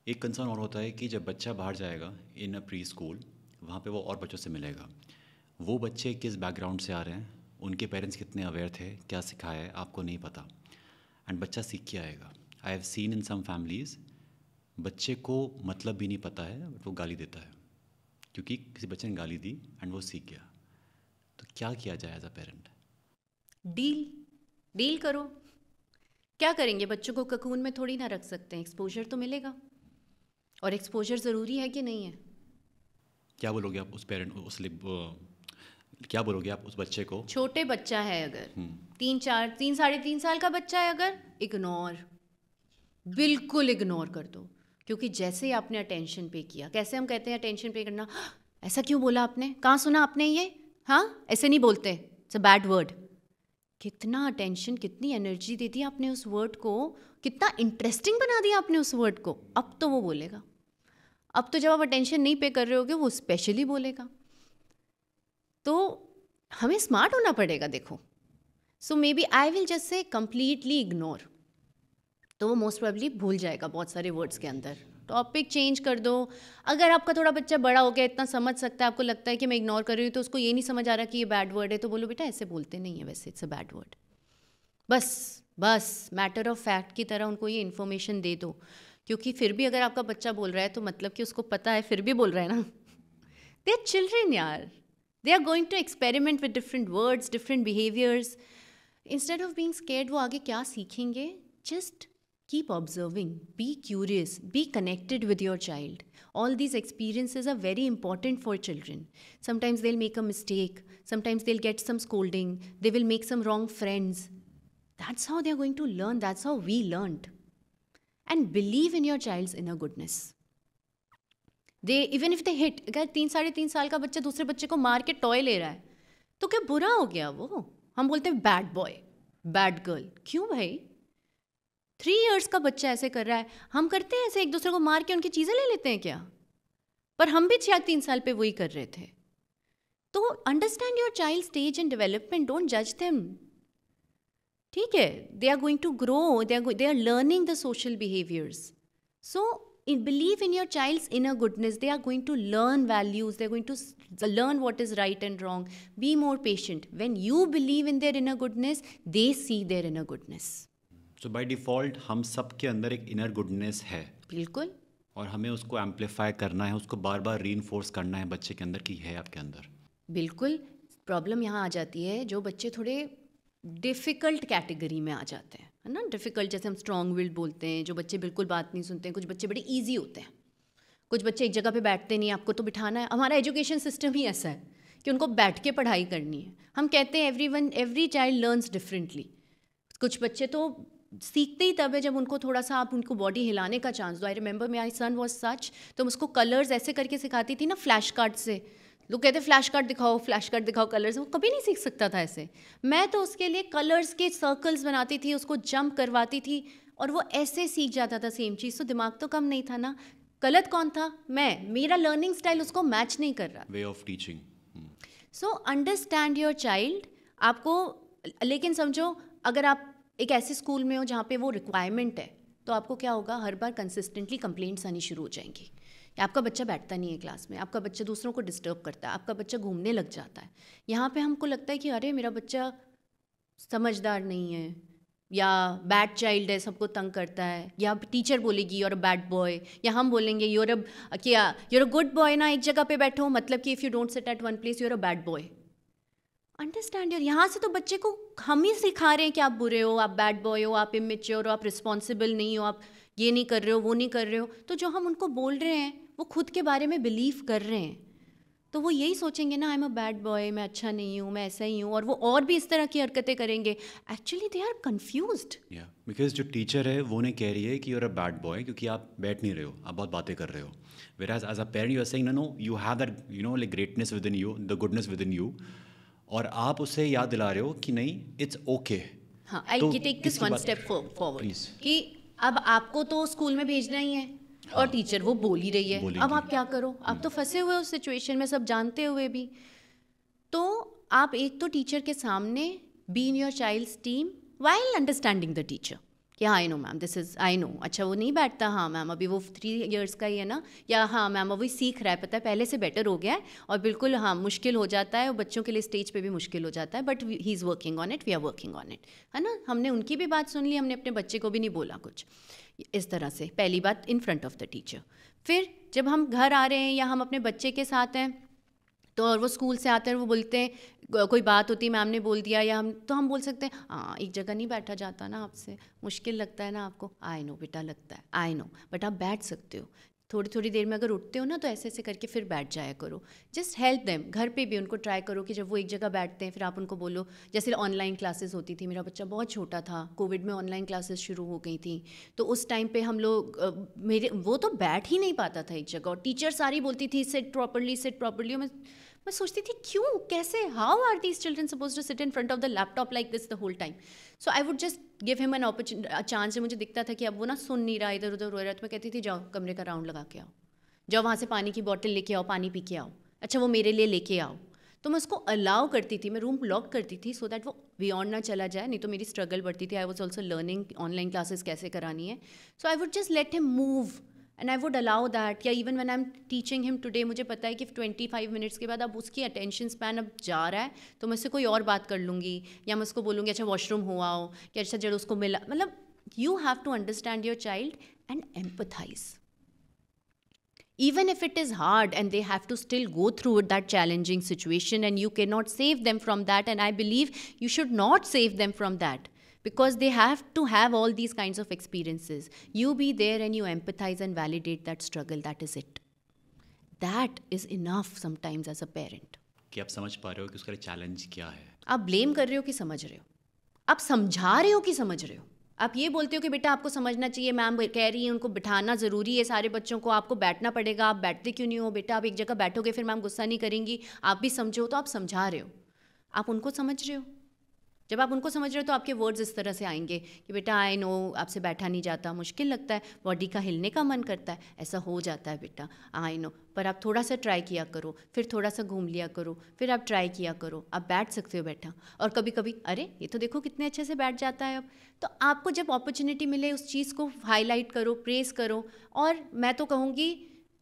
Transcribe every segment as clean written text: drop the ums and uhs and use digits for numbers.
एक कंसर्न और होता है कि जब बच्चा बाहर जाएगा इन अ प्री स्कूल, वहाँ पे वो और बच्चों से मिलेगा। वो बच्चे किस बैकग्राउंड से आ रहे हैं, उनके पेरेंट्स कितने अवेयर थे, क्या सिखाया है, आपको नहीं पता। एंड बच्चा सीख के आएगा। I have seen in some families, बच्चे को मतलब भी नहीं पता है बट वो गाली देता है क्योंकि किसी बच्चे ने गाली दी एंड वो सीख गया। तो क्या किया जाए as a parent? Deal deal करो। क्या करेंगे, बच्चों को ककून में थोड़ी ना रख सकते हैं, एक्सपोजर तो मिलेगा। और एक्सपोजर ज़रूरी है कि नहीं है? क्या बोलोगे आप उस पेरेंट उस क्या बोलोगे आप उस बच्चे को? छोटे बच्चा है अगर, हम्म। 3 4 3 साढ़े 3 साल का बच्चा है अगर, इग्नोर, बिल्कुल इग्नोर कर दो। क्योंकि जैसे ही आपने अटेंशन पे किया, कैसे हम कहते हैं अटेंशन पे करना, "हाँ, ऐसा क्यों बोला आपने, कहाँ सुना आपने ये, हाँ ऐसे नहीं बोलते, इट्स अ बैड वर्ड"। कितना अटेंशन, कितनी एनर्जी दे दी आपने उस वर्ड को, कितना इंटरेस्टिंग बना दिया आपने उस वर्ड को। अब तो वो बोलेगा। अब तो जब आप अटेंशन नहीं पे कर रहे होगे वो स्पेशली बोलेगा। तो हमें स्मार्ट होना पड़ेगा। देखो, so maybe I will just say completely ignore. तो वो मोस्ट प्रोबेबली भूल जाएगा बहुत सारे वर्ड्स के अंदर। टॉपिक चेंज कर दो। अगर आपका थोड़ा बच्चा बड़ा हो गया, इतना समझ सकता है, आपको लगता है कि मैं इग्नोर कर रही हूँ, तो उसको ये नहीं समझ आ रहा कि ये बैड वर्ड है, तो बोलो बेटा ऐसे बोलते नहीं है वैसे, इट्स अ बैड वर्ड। बस बस मैटर ऑफ फैक्ट की तरह उनको ये इन्फॉर्मेशन दे दो। क्योंकि फिर भी अगर आपका बच्चा बोल रहा है तो मतलब कि उसको पता है, फिर भी बोल रहा है ना। दे आर चिल्ड्रन यार, they are going to experiment with different words, different behaviours. Instead of being scared, वो आगे क्या सीखेंगे? Just keep observing, be curious, be connected with your child. All these experiences are very important for children. Sometimes they'll make a mistake, sometimes they'll get some scolding, they will make some wrong friends. That's how they're going to learn, that's how we learned. And believe in your child's inner goodness. They, even if they hit, अगर 3 साढ़े 3 साल का बच्चा दूसरे बच्चे को मार के टॉय ले रहा है, तो क्या बुरा हो गया वो? हम बोलते हैं बैड बॉय, बैड गर्ल। क्यों भाई? 3 इयर्स का बच्चा ऐसे कर रहा है, हम करते हैं ऐसे, एक दूसरे को मार के उनकी चीज़ें ले लेते हैं क्या? पर हम भी 6 3 साल पे वही कर रहे थे। तो understand your child stage and development, don't जज देम। ठीक है, they are going to grow, they are learning the social behaviours. So believe in your child's inner goodness. They are going to learn values, they're going to learn what is right and wrong. Be more patient. When you believe in their inner goodness, they see their inner goodness. So by default हम सब के अंदर एक inner goodness है बिल्कुल। और हमें उसको एम्पलीफाई करना है, उसको बार बार रीइंफोर्स करना है बच्चे के अंदर कि है आपके अंदर। बिल्कुल। प्रॉब्लम यहाँ आ जाती है, जो बच्चे थोड़े डिफ़िकल्ट कैटेगरी में आ जाते हैं, है ना। डिफ़िकल्ट जैसे हम स्ट्रॉन्ग विल्ड बोलते हैं, जो बच्चे बिल्कुल बात नहीं सुनते हैं। कुछ बच्चे बड़े ईजी होते हैं, कुछ बच्चे एक जगह पे बैठते नहीं, आपको तो बिठाना है। हमारा एजुकेशन सिस्टम ही ऐसा है कि उनको बैठ के पढ़ाई करनी है। हम कहते हैं एवरी चाइल्ड लर्न्स डिफरेंटली। कुछ बच्चे तो सीखते ही तब है जब उनको थोड़ा सा आप उनको बॉडी हिलाने का चांस दो। I remember my sun was such, तो उसको कलर्स ऐसे करके सिखाती थी ना, फ्लैश कार्ड से। लोग कहते फ्लैश कार्ड दिखाओ, फ्लैश कार्ड दिखाओ कलर्स, वो कभी नहीं सीख सकता था ऐसे। मैं तो उसके लिए कलर्स के सर्कल्स बनाती थी, उसको जंप करवाती थी, और वो ऐसे सीख जाता था सेम चीज़। तो दिमाग तो कम नहीं था ना। गलत कौन था? मैं। मेरा लर्निंग स्टाइल उसको मैच नहीं कर रहा। Way of teaching. So understand your child. आपको, लेकिन समझो अगर आप एक ऐसे स्कूल में हो जहाँ पे वो रिक्वायरमेंट है, तो आपको क्या होगा, हर बार कंसिस्टेंटली कंप्लेंट्स आनी शुरू हो जाएंगी। आपका बच्चा बैठता नहीं है क्लास में, आपका बच्चा दूसरों को डिस्टर्ब करता है, आपका बच्चा घूमने लग जाता है। यहाँ पे हमको लगता है कि अरे मेरा बच्चा समझदार नहीं है, या बैड चाइल्ड है, सबको तंग करता है, या टीचर बोलेगी यूर अ बैड बॉय, या हम बोलेंगे यूर अ गुड बॉय ना, एक जगह पे बैठो, मतलब कि if you don't sit at one place you're a bad boy. Understand यार, यहाँ से तो बच्चे को हम ही सिखा रहे हैं कि आप बुरे हो, आप बैड बॉय हो, आप इमेच्योर हो, आप रिस्पॉन्सिबल नहीं हो, आप ये नहीं कर रहे हो, वो नहीं कर रहे हो। तो जो हम उनको बोल रहे हैं वो खुद के बारे में बिलीव कर रहे हैं, तो वो यही सोचेंगे ना, I am a bad boy, मैं अच्छा नहीं हूँ, मैं ऐसा ही हूँ, और वो और भी इस तरह की हरकतें करेंगे। Actually they are confused. या बिकॉज जो टीचर है वो नहीं कह रही है कि you are a bad boy क्योंकि आप बैठ नहीं रहे हो, आप बहुत बातें कर रहे हो। Whereas a parent you are saying no, you have that like greatness within you, the goodness within you, और आप उसे याद दिला रहे हो कि नहीं, इट्स ओके। हाँ, आई तो टेक दिस किसकी वन बात? Step forward please. कि अब आपको तो स्कूल में भेजना ही है, और हाँ, टीचर वो बोल ही रही है। अब बोलेंगी। आप क्या करो? आप तो फंसे हुए हो उस सिचुएशन में, सब जानते हुए भी। तो आप एक तो टीचर के सामने be in your child's team while understanding the teacher, कि हाँ I know ma'am this is I know, अच्छा वो नहीं बैठता, हाँ मैम अभी वो 3 इयर्स का ही है ना, या हाँ मैम अभी सीख रहा है, पता है पहले से बेटर हो गया है, और बिल्कुल हाँ मुश्किल हो जाता है और बच्चों के लिए स्टेज पे भी मुश्किल हो जाता है, but he is working on it, we are working on it, है ना। हमने उनकी भी बात सुन ली, हमने अपने बच्चे को भी नहीं बोला कुछ इस तरह से, पहली बात इन फ्रंट ऑफ द टीचर। फिर जब हम घर आ रहे हैं या हम अपने बच्चे के साथ हैं तो, और वो स्कूल से आते हैं वो बोलते हैं कोई बात होती है मैम ने बोल दिया, या हम तो हम बोल सकते हैं हाँ एक जगह नहीं बैठा जाता ना आपसे, मुश्किल लगता है ना आपको, आई नो बेटा लगता है, आई नो, बट आप बैठ सकते हो, थोड़ी थोड़ी देर में अगर उठते हो ना तो ऐसे ऐसे करके फिर बैठ जाया करो, जस्ट हेल्प देम। घर पे भी उनको ट्राई करो कि जब वो एक जगह बैठते हैं फिर आप उनको बोलो, जैसे ऑनलाइन क्लासेस होती थी, मेरा बच्चा बहुत छोटा था, कोविड में ऑनलाइन क्लासेस शुरू हो गई थी, तो उस टाइम पे हम लोग मेरे वो तो बैठ ही नहीं पाता था एक जगह, और टीचर सारी बोलती थी सिट प्रॉपरली, मैं सोचती थी क्यों, कैसे, how are these children suppose to sit in front of the laptop like this the whole time. So I would just give him an chance. मुझे दिखता था कि अब वो ना सुन नहीं रहा, इधर उधर रो रहा है, तो मैं कहती थी जाओ कमरे का राउंड लगा के आओ, जाओ वहाँ से पानी की बॉटल लेके आओ, पानी पी के आओ, अच्छा वो मेरे लिए लेके आओ। तो मैं उसको अलाउ करती थी, मैं रूम लॉक करती थी सो दैट वो बियॉन्ड ना चला जाए, नहीं तो मेरी स्ट्रगल बढ़ती थी। I was also learning online classes कैसे करानी है, so I would just let him move and I would allow that. या even when I am teaching him today, मुझे पता है कि 25 मिनट्स के बाद अब उसकी अटेंशन स्पैन अब जा रहा है, तो मैं उससे कोई और बात कर लूँगी, या मैं उसको बोलूँगी अच्छा वॉशरूम हो आओ, कि अच्छा जब उसको मिला, मतलब you have to understand your child and empathise. Even if it is hard and they have to still go through that challenging situation and you cannot save them from that, and I believe you should not save them from that, because they have to have all these kinds of experiences. You be there and you empathize and validate that struggle, that is it. That is enough sometimes as a parent. कि आप समझ पा रहे हो कि उसका challenge क्या है, आप ब्लेम कर रहे हो कि समझ रहे हो, आप समझा रहे हो कि समझ रहे हो, आप ये बोलते हो कि बेटा आपको समझना चाहिए, मैम कह रही है उनको बिठाना ज़रूरी है सारे बच्चों को, आपको बैठना पड़ेगा, आप बैठते क्यों नहीं हो बेटा, आप एक जगह बैठोगे फिर मैम गुस्सा नहीं करेंगी, आप भी समझो, तो आप समझा रहे हो, आप उनको समझ रहे हो। जब आप उनको समझ रहे हो तो आपके वर्ड्स इस तरह से आएंगे कि बेटा आई नो आपसे बैठा नहीं जाता, मुश्किल लगता है, बॉडी का हिलने का मन करता है, ऐसा हो जाता है बेटा, आई नो, पर आप थोड़ा सा ट्राई किया करो, फिर थोड़ा सा घूम लिया करो, फिर आप ट्राई किया करो, आप बैठ सकते हो बेटा। और कभी कभी अरे ये तो देखो कितने अच्छे से बैठ जाता है अब, तो आपको जब अपॉर्चुनिटी मिले उस चीज़ को हाईलाइट करो, प्रेस करो, और मैं तो कहूँगी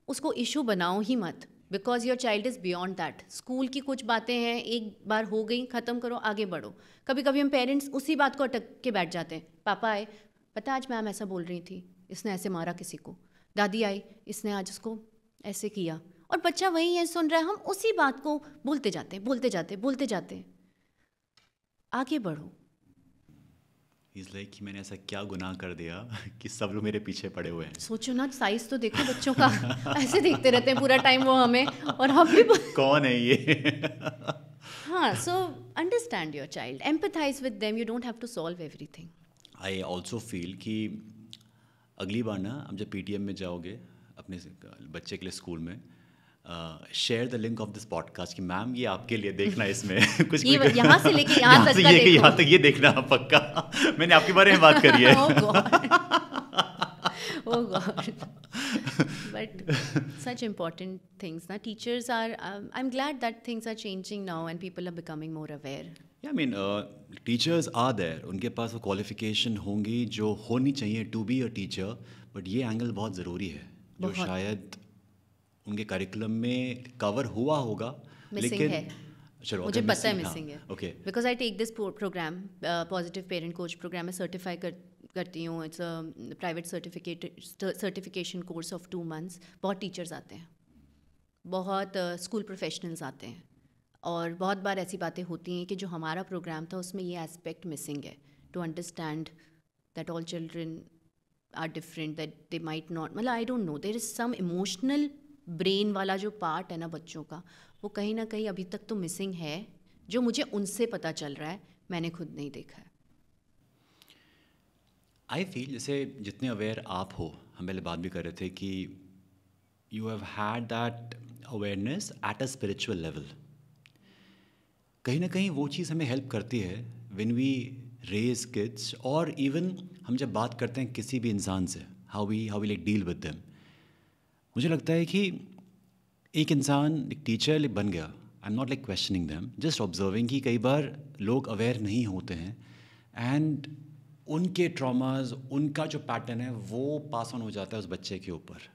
उसको इशू बनाओ ही मत, because your child is beyond that. School की कुछ बातें हैं, एक बार हो गई, ख़त्म करो, आगे बढ़ो। कभी कभी हम पेरेंट्स उसी बात को अटक के बैठ जाते हैं, पापा आए, पता आज मैम ऐसा बोल रही थी, इसने ऐसे मारा किसी को, दादी आई, इसने आज उसको ऐसे किया, और बच्चा वही है सुन रहा है, हम उसी बात को बोलते जाते हैं। आगे बढ़ो। इज़ लाइक कि मैंने ऐसा क्या गुनाह कर दिया कि सब लोग मेरे पीछे पड़े हुए हैं। सोचो ना, साइज तो देखो बच्चों का ऐसे देखते रहते हैं पूरा टाइम वो हमें, और हम भी कौन है ये? हाँ, so understand your child, empathise with them, you don't have to solve everything. I also feel कि अगली बार ना आप जब पीटीएम में जाओगे अपने बच्चे के लिए स्कूल में, share the link of this podcast कि मैम ये आपके लिए देखना, इसमें कुछ यहाँ से लेके यहाँ तक का देखो, यहाँ तक ये देखना पक्का, मैंने आपके बारे में बात करी है। Oh God. But such important things. Now teachers are, I'm glad that things are changing now and people are becoming more aware. Yeah, I mean, teachers are there. उनके पास वो qualification होंगी जो होनी चाहिए to be a teacher, but ये angle बहुत ज़रूरी है जो शायद उनके करिकुलम में कवर हुआ होगा, लेकिन है। चलो मुझे पता है मिसिंग है, okay, because I take this programme, positive parent coach programme में सर्टिफाई करती हूँ, it's a private certification course of 2 months। बहुत टीचर्स आते हैं, बहुत स्कूल प्रोफेशनल्स आते हैं, और बहुत बार ऐसी बातें होती हैं कि जो हमारा प्रोग्राम था उसमें ये एस्पेक्ट मिसिंग है, to understand that all children are different, that they might not, मतलब I don't know, there is some emotional brain वाला जो पार्ट है ना बच्चों का, वो कहीं ना कहीं अभी तक तो मिसिंग है, जो मुझे उनसे पता चल रहा है, मैंने खुद नहीं देखा है। आई फील जैसे जितने अवेयर आप हो, हम पहले बात भी कर रहे थे कि you have had that awareness at a spiritual level, कहीं ना कहीं वो चीज़ हमें हेल्प करती है व्हेन वी रेज किड्स, और इवन हम जब बात करते हैं किसी भी इंसान से, how we like deal with them. मुझे लगता है कि एक इंसान एक टीचर बन गया, I am not like questioning them, just observing कि कई बार लोग अवेयर नहीं होते हैं, एंड उनके ट्रॉमास, उनका जो पैटर्न है वो पास ऑन हो जाता है उस बच्चे के ऊपर.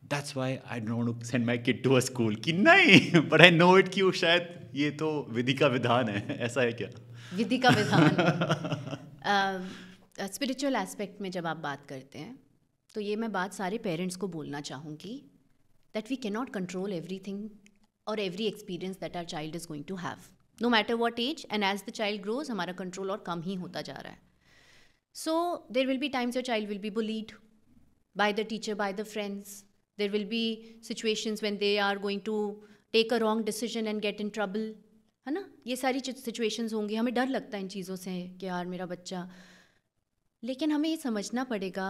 That's why I don't send my kid to a school कि नहीं, बट आई नो इट कि वो शायद ये तो विधि का विधान है. ऐसा है क्या? विधि का विधान. स्पिरिचुअल एस्पेक्ट में जब आप बात करते हैं तो ये मैं बात सारे पेरेंट्स को बोलना चाहूँगी that we can not control everything और every experience that our child is going to have, no matter what age, and as the child grows हमारा कंट्रोल और कम ही होता जा रहा है. So there will be times your child will be bullied by the teacher, by the friends. There will be situations when they are going to take a wrong decision and get in trouble. है ना, ये सारी situations होंगी. हमें डर लगता है इन चीज़ों से कि यार मेरा बच्चा, लेकिन हमें ये समझना पड़ेगा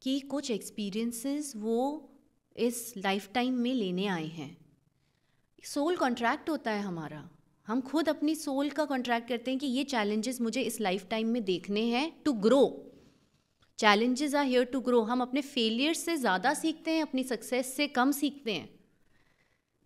कि कुछ experiences वो इस लाइफ टाइम में लेने आए हैं. सोल कॉन्ट्रैक्ट होता है हमारा, हम खुद अपनी सोल का कॉन्ट्रैक्ट करते हैं कि ये चैलेंजेस मुझे इस लाइफ टाइम में देखने हैं to grow. Challenges are here to grow. हम अपने फेलियर्स से ज़्यादा सीखते हैं, अपनी सक्सेस से कम सीखते हैं.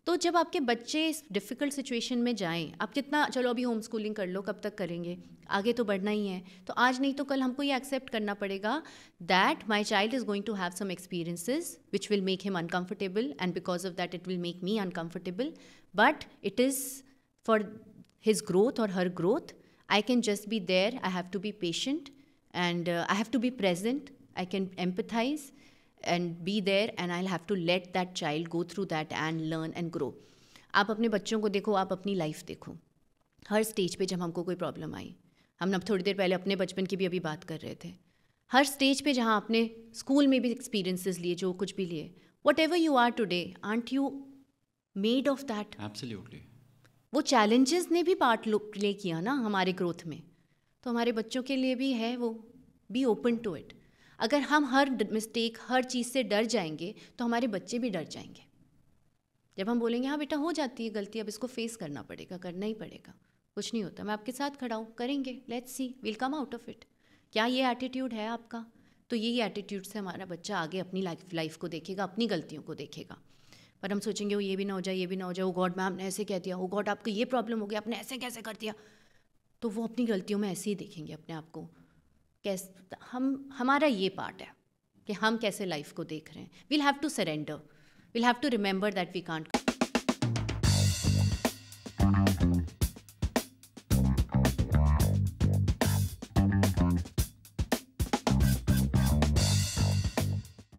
तो जब आपके बच्चे इस डिफ़िकल्ट सिचुएशन में जाएं, आप कितना, चलो अभी होम स्कूलिंग कर लो, कब तक करेंगे, आगे तो बढ़ना ही है. तो आज नहीं तो कल हमको ये एक्सेप्ट करना पड़ेगा that my child is going to have some experiences which will make him uncomfortable, and because of that it will make me uncomfortable, but it is for his growth और her growth. I can just be there, I have to be patient, and I have to be present. I can empathize and be there, and I'll have to let that child go through that and learn and grow. आप अपने बच्चों को देखो, आप अपनी life देखो. हर stage पे जब हमको कोई प्रॉब्लम आई, हम अब थोड़ी देर पहले अपने बचपन की भी अभी बात कर रहे थे, हर स्टेज पे जहाँ आपने स्कूल में भी एक्सपीरियंसेस लिए, जो कुछ भी लिए, whatever you are today, aren't you made of that? Absolutely. वो चैलेंजेस ने भी पार्ट प्ले किया ना हमारे ग्रोथ में. तो हमारे बच्चों के लिए भी है वो. Be open to it. अगर हम हर मिस्टेक, हर चीज़ से डर जाएंगे तो हमारे बच्चे भी डर जाएंगे. जब हम बोलेंगे हाँ बेटा हो जाती है गलती, अब इसको फेस करना पड़ेगा, करना ही पड़ेगा, कुछ नहीं होता, मैं आपके साथ खड़ा हूँ, करेंगे, let's see, will come out of it. क्या ये एटीट्यूड है आपका? तो यही एटीट्यूड से हमारा बच्चा आगे अपनी लाइफ को देखेगा, अपनी गलतियों को देखेगा. पर हम सोचेंगे वो ये भी ना हो जाए, ये भी ना हो जाए, ओ गॉड मैम ने ऐसे कह दिया, ओ गॉड आपको ये प्रॉब्लम हो गया, आपने ऐसे कैसे कर दिया. तो वो अपनी गलतियों में ऐसे ही देखेंगे अपने आप को. कैसे हमारा ये पार्ट है कि हम कैसे लाइफ को देख रहे हैं. We'll have to surrender, we'll have to remember that we can't